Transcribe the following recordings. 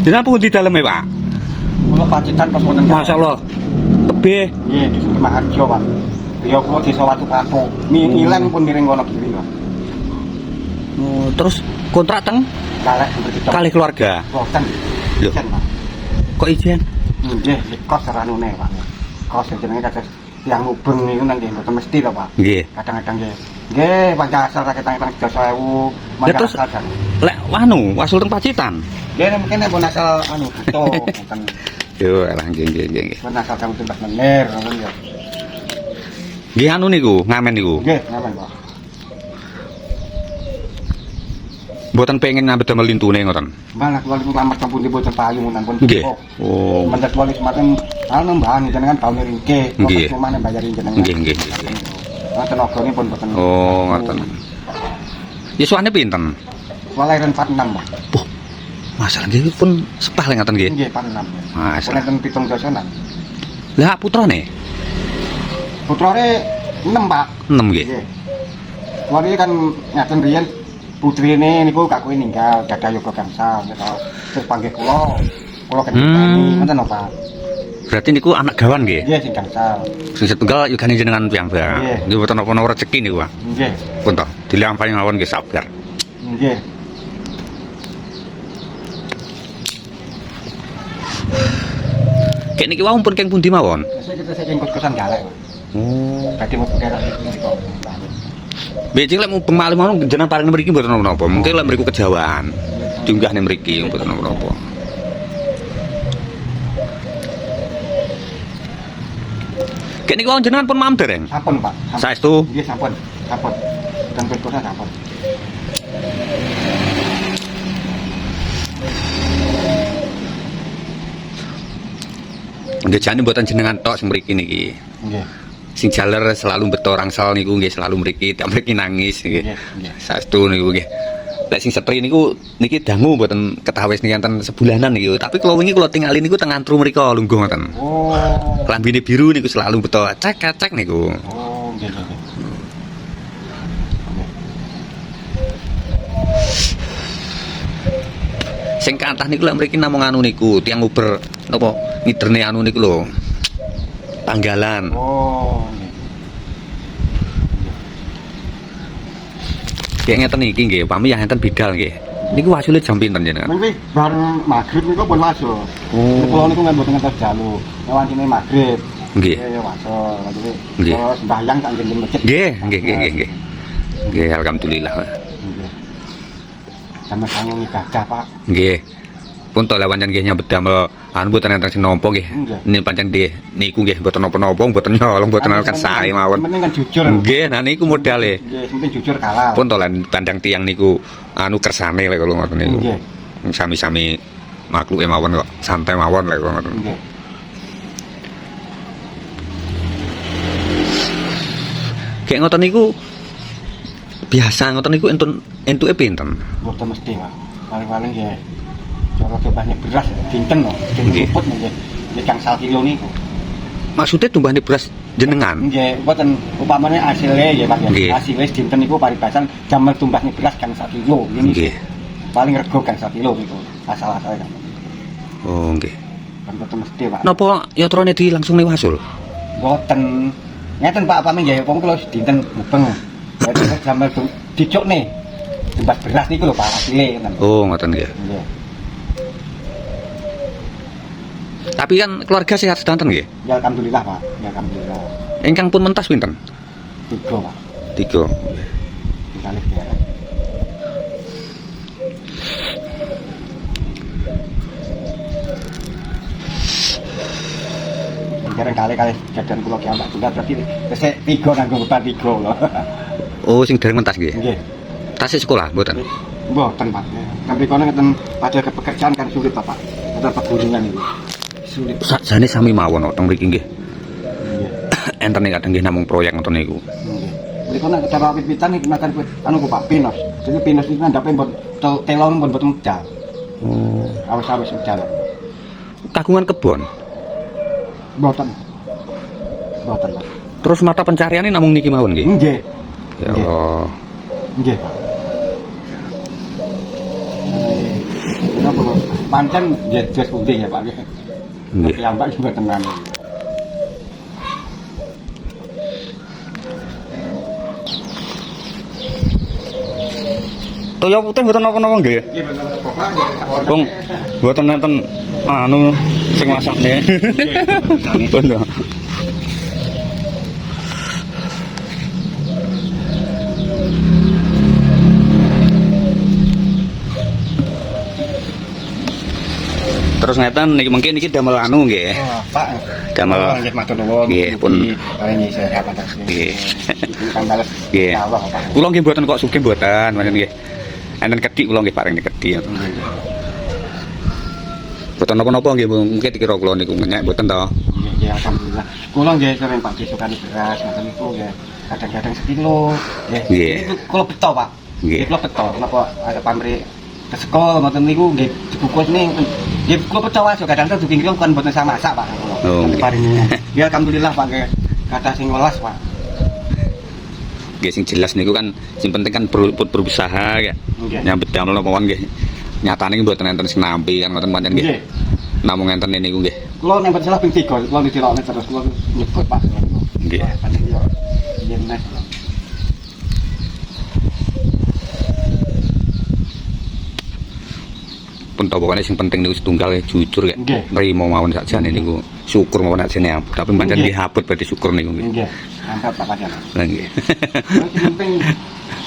Jenengan pun di dalamnya, Pak. Kula Pacitan pas wonten. Masyaallah. Tebih. Nggih, di Maharjo, Pak. Ya kula desa Watu Paku. Ngilen pun miring kono kiri, Pak. Oh, terus kontrak teng kali keluarga. Boten. Lho. Ijen, Pak. Kok ijen? Nggih, kos ranune, Pak. Kos jenenge kados tiyang mubeng niku nang nggih mboten mesti to, Pak. Nggih. Kadang-kadang nggih. Nggih, pancen asal raketang-raketang 13.000. Ya terus lek wanu wasul teng Pacitan. Nggih, mungkin nek pun asal anu gitu, bukan Yo, alah nggih. pun asal kamu tuntas menir, ngoten ya. Nggih anu niku, ngamen niku. Nggih, ngamen, Pak. Mboten pengen ngambet damel lintune ngoten. Malah kula niku lamar sampun diboten payu munan pun. Nggih. Oh. Mendet wali sematen anu mbahan jenengan baune ringke. Nggih. Cuma nek bayarin jenengan. Nggih. Tenagane pun boten. Oh, ngoten. Yuswane pinten? Walahiran 46, Pak. Wah. Masalah nggih pun sepah lek ngoten nggih. Nggih, 46. Masalah. Wonten 7 dosenan. Lah putrane? Putrane 6, Pak. 6 nggih. Nggih. Wali kan ngaten riyen putrine niku kakue ninggal dadah yoga gangsal terus panggih kula kan ngoten lho Pak. Berarti niku anak gawan nggih. Nggih sing gangsal. Sing setunggal yugane jenengan piyambak. Nggih. Nggih mboten napa-napa rezeki niku, Pak. Nggih. Pun to, dilampahi mawon nggih sabar. Nggih. Kek niki wau pun keng pundi mawon? Saya kengkos kosan galek. Oh. Badhe mau daerah iki niku. Becing lek mubeng malih mawon jenengan paring mriki mboten napa-napa. Mungkin lek mriku kejawaan. Diunggah ning mriki mboten napa-napa. Kek niki wau jenengan pun mam dereng. Sampun, Pak. Saestu. Nggih sampun. Sampun. Dan kosan sampun. Nggih jane mboten jenengan tok sing mriki niki. Nggih. Sing jaler selalu beto rangsal niku nggih selalu mriki, tak mriki nangis nggih. Nggih. Saestu niku nggih. Lek sing setri niku niki dangu mboten ketawis niki enten sebulanan niku. Tapi kula wingi kula tingali niku teng antru mrika lungguh ngoten. Oh. Klambine biru niku selalu beto cek niku. Oh, nggih. Sing kathah niku lek mriki namung anu niku, tiyang Uber napa ngiderne anu niku lho. Tanggalan. Oh, nggih. Kayak ngeten iki nggih, pami yang enten bidal nggih. Niku wasule jam pinten jenengan? Niki bareng magrib niku pun wasul. Oh. Kula niku nggak mboten ngantos jalu. Wancine magrib. Nggih. Ya wasul. Jadi Nggih. kalau sembahyang tak jeneng masjid. Nggih. Nggih, alhamdulillah. Nggih. Sama sangu ibadah, Pak. Nggih. Pun to lawan nggih nyambet damel anu mboten enten sing nampa nggih. Nggih. Ini pancen nggih niku nggih mboten napa-napa, mboten nyolong, mboten kan sae mawon. Penting kan jujur. Nggih, nah niku modale. Nggih, penting jujur kalah. Pun to lan pandang tiyang niku anu kersane lek kula ngoten niku. Nggih. Sami-sami makluke mawon kok, santai mawon lek kula ngoten. Nggih. Kayak ngoten niku biasa ngoten niku entuke pinten? Mboten mesti, Pak. Paling-paling nggih. Cara banyak beras dinten lho. Nggih. Luput nggih. Nggih gangsal kilo niku. Maksudnya tumbahane beras jenengan? Nggih, mboten upamane asile ya Pak Nggih. ya. Asile dinten niku paribasan jamel tumbahne beras gangsal kilo. Ini Nggih. paling rego gangsal kilo niku. Asal-asale kan. Oh, nggih. Kan mboten mesti, Pak. Napa yatrane di langsung ning wasul? Mboten. Ngeten Pak, upamane nggih wong kula dinten mubeng. Jadi jamel dicukne. Tumbas beras niku lho Pak asile kan. Oh, ngoten nggih. Nggih. Tapi kan keluarga sehat sedanten nggih. Ya alhamdulillah, Pak. Ya alhamdulillah. Ingkang pun mentas pinten? 3, Pak. 3. Dikalih ya. Jarang kali jadian kula kiambak tunggal berarti tesek 3 nanggung beban 3 lho. Oh, sing dereng mentas nggih. Nggih. Tasik sekolah mboten? Mboten, Pak. Tapi kono ngeten pada kepekerjaan kan sulit, Pak. Ngeten pegunungan itu. Sulit. Sakjane sami mawon kok teng mriki nggih. Nggih. Enten kadang nggih namung proyek ngoten niku. Nggih. Mriko nek cara wit-witan iki makan anu ku Pak Pinos. Jadi Pinos iki ngandape mbon telon mbon boten medal. Oh. Awis-awis medal. Kagungan kebon. Mboten. Mboten, Pak. Terus mata pencariannya namung niki mawon nggih. Nggih. Ya Allah. Nggih, Pak. Napa pancen nggih dos pundi ya Pak nggih. Nggih. Ya Mbak juga tenan. Toya putih mboten napa-napa nggih. Nggih bener Bapak. Wong mboten nenten anu sing masakne. Bener. Terus ngeten niki mungkin niki damel anu nggih. Oh, Pak. Damel Nggih matur nuwun. nggih pun paling sehat Pak. nggih. Kan bales. Nggih. Ya Allah Pak. Kula nggih mboten kok sugih mboten, pancen nggih. Enten kethik kula nggih paring kethik. Mboten napa-napa nggih mungkin dikira kula niku ngenyek mboten to. Ya alhamdulillah. Kula nggih sering Pak disukani beras ngoten niku nggih. Kadang-kadang sekilo nggih. Nggih. Niku kula beto Pak. Nggih. Kula beto napa ada pamrih ke sekolah ngoten niku nggih dikukus ning nggih kula beto wae kadang-kadang dugi ngriyong kan mboten sama masak Pak. Oh, Nanti nggih. paringnya. Ya alhamdulillah Pak nggih. Kata sing welas Pak. Nggih sing jelas niku kan sing penting kan berusaha ya. Nggih. Nyambet damel napa mawon nggih. Nyatane nggih mboten enten sing nampi kan ngoten pancen nggih. Nggih. Namung enten niku nggih. Kula nek salah ping 3 kula ditilokne terus kula nyebut Pak. Nggih. Pancen yo yen nek Pun to pokoknya sing penting niku setunggal jujur ya. Nggih. Nrimo mawon sakjane niku syukur mawon sakjane abot. Tapi pancen Nggih. nggih abot berarti syukur niku nggih. nggih. Mantap Pak pancen. Lah nggih. Yang penting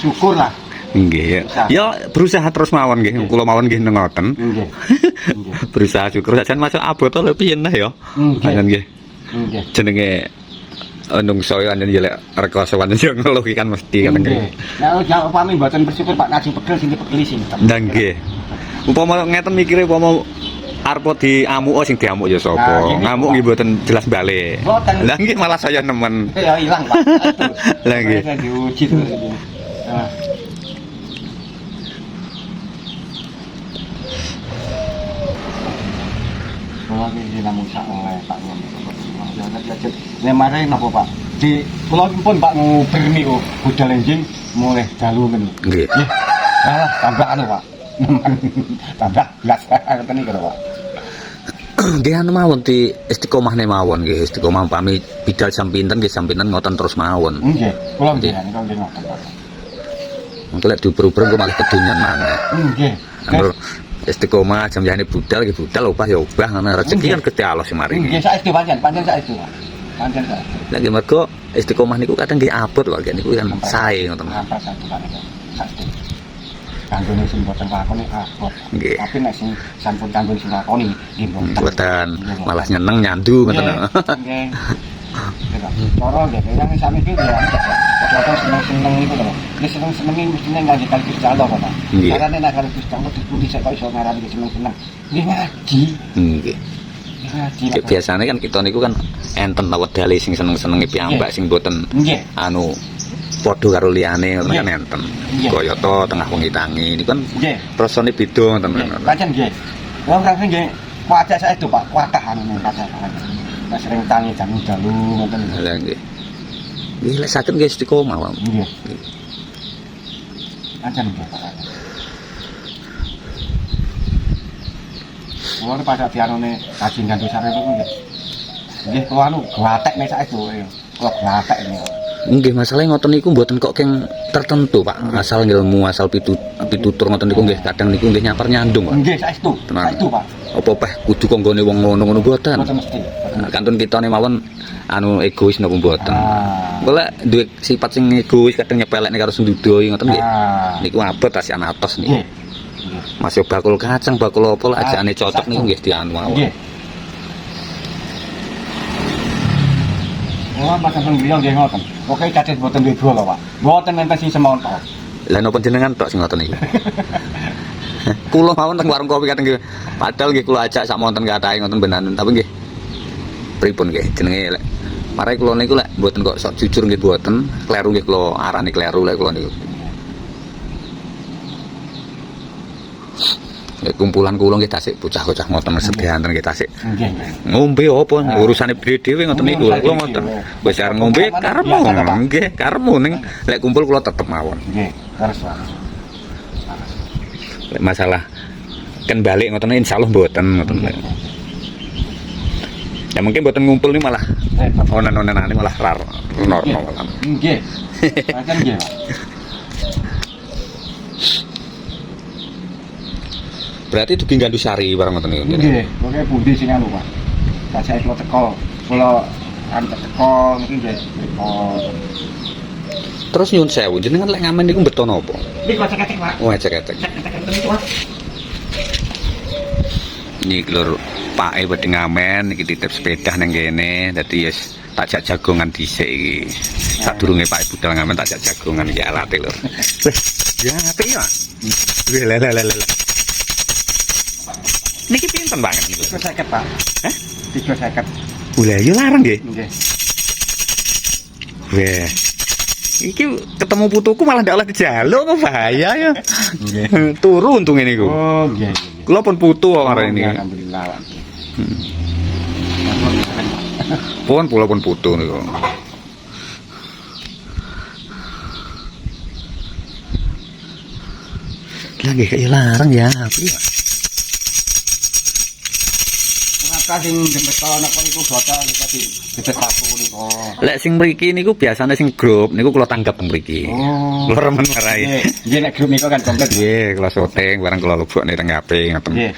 syukur lah. Nggih ya. Ya berusaha terus mawon nggih. Nggih. Kula mawon nggih nengoten. Nggih. Nggih. Berusaha syukur sakjane masuk abot to lho piye nah ya. Nggih. Pancen nggih. Nggih. Jenenge nungso ya anjen jelek rekoso pancen yo ngeluh kan mesti kan nggih. Nggih. Nek jauh upami mboten bersyukur Pak nasi pegel sing dipegeli sing. Lah nggih. Upama ngeten mikire upama arep diamuk sing diamuk ya Nah, sapa. gini, Ngamuk Pak. nggih mboten jelas balik. Mboten. Lah nggih malah saya nemen. Ya ilang Pak. Lah, nggih. Saya diuji terus ini. Nah. Kalau ini namun sak oleh Pak Nyami. Nek mare napa Pak? Di kula pun Pak nguber niku budal enjing mulai dalu ngene. Nggih. Nggih. Alah tambah anu Pak. Tambah gelas ngoten niku Pak. Nggih anu mawon di istiqomahne mawon nggih. Istiqomah pami bidal jam pinten nggih jam pinten ngoten terus mawon. Nggih, kula Nggih. nggih nggih ngoten Pak. Mengko lek diuber-uber kok malah kedunyan maneh. Nggih. Angger istiqomah jam jane budal nggih budal obah ya obah ngono rezeki kan Gusti Allah sing maringi. Nggih saestu pancen saestu Pak. Pancen saestu. Lah nggih mergo istiqomah niku kadang nggih abot lho niku kan sae ngoten. Apa satu Pak niku. Saestu. Kanggone sing boten lakoni abot. Nggih. Tapi nek sing sampun kanggone sing lakoni nggih Mboten malah nyeneng nyandu ngoten. Nggih. Cara nggih yang sakniki ya. Kadang seneng-seneng niku lho. Nek seneng-seneng mesti nggak kita Gusti Allah Pak. Nggih. Karena nek karo Gusti Allah dipundi sak kok iso ngarani seneng-seneng. Nggih ngaji. Nggih. Ngaji. Ya, biasanya kan kita niku kan enten ta wedale sing seneng-senenge piyambak sing boten Nggih. anu padha karo liyane ngoten kan Nggih. enten. Nggih. Kaya to tengah wengi tangi niku kan Nggih. rasane beda ngoten. Pancen nggih. Wong kang nggih wajah saestu Pak, watah anu wajah. Nek sering tangi jamu dalu ngoten. Lah nggih. Nggih lek saged nggih istiqomah wae. Nggih. Pancen nggih Pak. Kulo pada dianone kaji ganti sare niku nggih. Nggih kulo anu glatek nek saestu. Kulo glatek niku. Nggih masalah ngoten niku mboten kok keng tertentu Pak. Asal ilmu asal pitutur ngoten niku nggih kadang niku nggih nyapar nyandung Pak. Nggih saestu. Tenan. Saestu Pak. Apa peh kudu konggone wong ngono-ngono mboten. Mboten mesti. Nah, kantun kitane mawon anu egois napa mboten. Ah. Golek duwe sifat sing egois kadang nyepelekne karo sing dudoi ngoten nggih. Ah. Niku abot asian atos niku. Nggih. Nggih. Mas yo bakul kacang, bakul apa lah ajane cocok niku nggih dianu mawon. Nggih. Wah, Mas Abang beliau nggih ngoten. Pokoke cadet boten duwe bola, Pak. Boten enten sing semawon tok. Lah napa jenengan tok sing ngoten niku? Kula mawon teng warung kopi kadang nggih. Padahal nggih kula ajak sak monten katahe ngoten benanen, tapi nggih pripun nggih jenenge lek mare kula niku lek mboten kok sok jujur nggih mboten, kleru nggih kula arani kleru lek kula niku. Lek kumpulan kula nggih tasik bocah-bocah ngoten sedayanten nggih tasik. Nggih. Ngombe apa urusane dhewe ngoten niku lho kula ngoten. Wis arep ngombe karepmu nggih karepmu ning lek kumpul kula tetep mawon. Nggih, terus Pak. Lek masalah kan balik ngoten insyaallah mboten ngoten. Ya mungkin mboten ngumpul nih malah onan-onanane malah rar normal. Nggih. Pancen nggih, Pak. Berarti dugi Gandusari barang ngoten niku. Nggih, pokoke pundi sing anu, Pak. Tak saya kula teko. Kula teko niki nggih. Terus nyun sewu jenengan lek ngamen niku beto napa? Niki kok ceketek, Pak. Oh, cek-cek. Ini lur Pak wedi ngamen iki titip sepeda nang kene dadi yes tak jak jagongan dhisik iki. Sadurunge Pak budal ngamen tak jak jagongan iki alate lur. Wes, ya apik ya. Wih, lele. Niki pinten banget niku? 350, Pak. Hah? 350. Lah ya larang nggih. Nggih. Weh. Iki ketemu putuku malah ndak oleh dijaluk kok bahaya ya. Nggih. Turu untunge niku. Oh, nggih. Kula pun putu kok arek ini. Alhamdulillah, Pak. Pun kula pun putu niku. Lah nggih kaya larang ya, piye? Kenapa sing jembet napa niku botol niku dibet aku niku. Lek sing mriki niku biasane sing grup niku kula tanggap teng mriki. Oh. Kula remen marai. Nggih, nggih nek grup niku kan komplit. Nggih, kula syuting bareng kula lebokne teng HP ngoten. Nggih.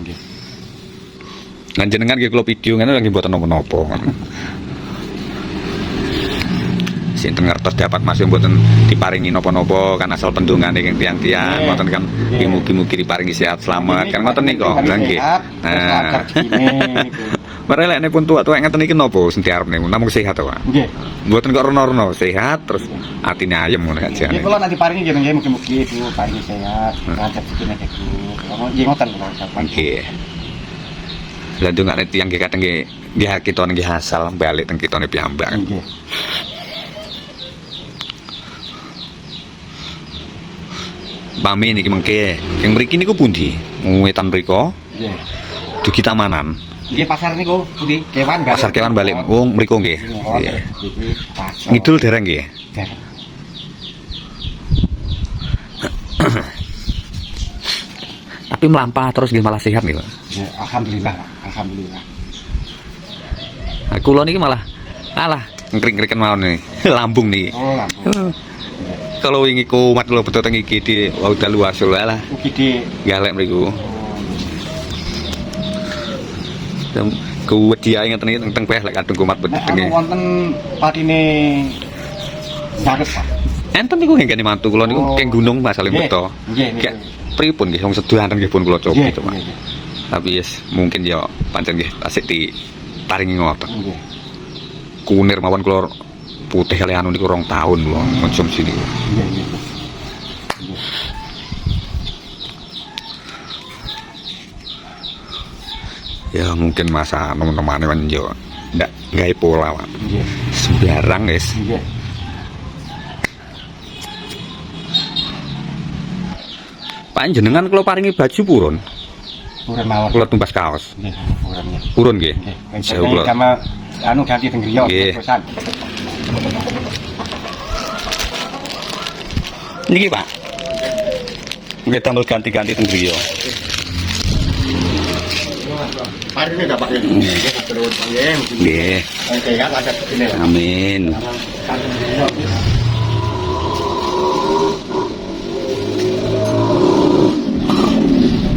Nggih. Lan jenengan nggih kula video ngene lagi mboten napa-napa ngoten. Sinten ngertos dapat masuk mboten diparingi napa-napa kan asal pendungane ing tiang-tiang ngoten kan mugi-mugi diparingi sehat selamat kan ngoten niku lha nggih. Nah. Merelekne pun tuwa-tuwa ngeten iki napa sing diarepne namung sehat to Pak. Nggih. Mboten kok rono-rono sehat terus atine ayem ngono aja. Nggih kula nanti paringi nggih mugi-mugi Ibu paringi sehat, lancar sikine Ibu. Nggih ngoten kula ucapan. Nggih. Lah ndongakne tiyang nggih kadang nggih kitone nggih asal balik teng kitone piyambak. Nggih. Pami niki mengke. Yang mriki niku pundi? Wetan mriko? Nggih. Dugi Tamanan. Nggih pasar niku pundi? Kewan balik. Pasar kewan balik. Wong mriko nggih. Nggih. Ngidul dereng nggih. Tapi melampah terus nggih malah sehat nggih, Pak. Ya, alhamdulillah, Pak. Alhamdulillah. Kula niki malah ngring-ngriken mawon nih. Lambung nih. Oh, lampun. Kalau wingi kumat lho betul teng iki di wauda luasul lah. Ugi di Galek mriku. Kuwediae ngeten iki teng peh lek kadung kumat betul nek teng. anu wonten patine saged, Pak. Enten niku nggih mantu kula niku Oh. keng gunung masale Nggih, beto. nggih, Kayak pripun nggih wong sedotan nggih pun kula coba Nggih, itu, Pak. nggih, Tapi yes, mungkin ya pancen nggih asik di taringi ngoten. nggih. Kunir mawon kula putih kali anu niku 2 tahun kula konsumsi niku. Nggih, nggih. Ya mungkin masa teman-temane kan yo ndak gawe pola, Pak. Nggih. Sembarang guys. Nggih. Pak jenengan kula paringi baju purun. Purun mawon. Kula tumbas kaos. Nggih, purunnya. Purun nggih. Nggih. Sewu kula. Sama anu ganti teng griya Nggih. terusan. Niki, Pak. Nggih tambah ganti-ganti teng griya. Mari ini dapat ini. Nggih, terus nggih. Nggih. Oke, kan ada begini. Amin.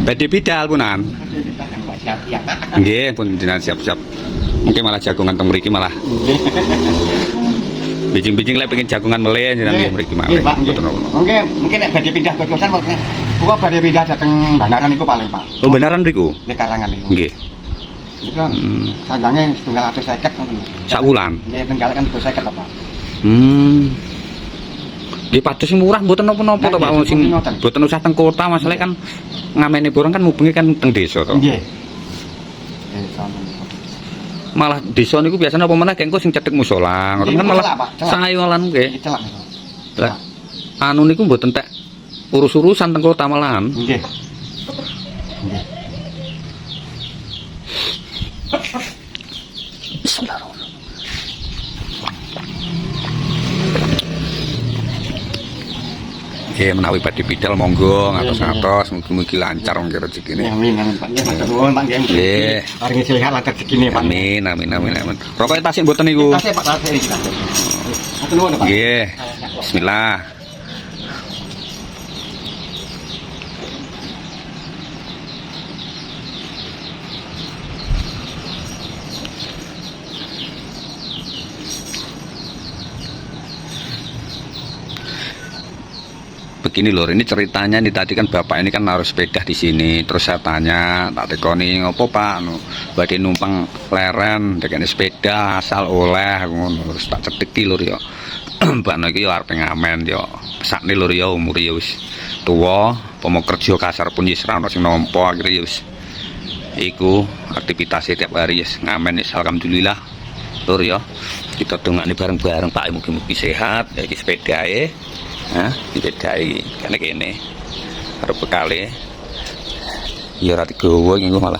Badhe bidal punan. Nggih, pun jenengan siap-siap. Mungkin malah jagongan teng mriki malah bijing-bijing lek pengen jagongan meleh jenengan nggih mriki malah. Nggih, Pak. Mboten apa. Mungkin nek badhe pindah ke kosan kok kuwi badhe pindah dateng Bandaran iku paling, Pak. Oh beneran mriku? Di karangan iku. Nggih. Itu kan sanggangnya 750 ngoten. Sak wulan. Nggih, tenggal kan 250 apa. Nggih padhes murah mboten napa-napa to Pak wong sing mboten usah teng kota masalah kan ngamene borong kan mubengi kan teng desa to. Nggih. Malah desa niku biasanya apa meneh kengko sing cedhek musala ngoten kan malah sayolan nggih. Celak. Lah anu niku mboten tek urus-urusan teng kota malahan. Nggih. Nggih. Bismillahirrahmanirrahim. Nggih menawi badhe bidal monggo ngatos-ngatos mugi-mugi lancar mungkin rezekine. Amin amin Pak. Nggih matur nuwun Pak nggih. Nggih. Paringi sehat lan rezekine Pak. Amin amin amin amin. Rokoke tasik mboten niku. Tasik Pak tasik iki. Matur nuwun Pak. Nggih. Bismillah. Begini lho, ini ceritanya nih tadi kan bapak ini kan naruh sepeda di sini, terus saya tanya, tak tekoni ngopo Pak, badhe numpang leren, dekene sepeda asal oleh, ngono terus tak cedeki lho ya. Mbak iki yo arep ngamen yo, pesakne lho ya umur ya wis tuwa, pomo kerja kasar pun wis ora ono sing nampa akhire wis. Iku aktivitas tiap hari wis ngamen wis alhamdulillah. Lur ya. Kita dongakne bareng-bareng Pak, mugi-mugi sehat, ya iki sepedae. Hah, dibedai kene arep bekale ya ora digowo iki malah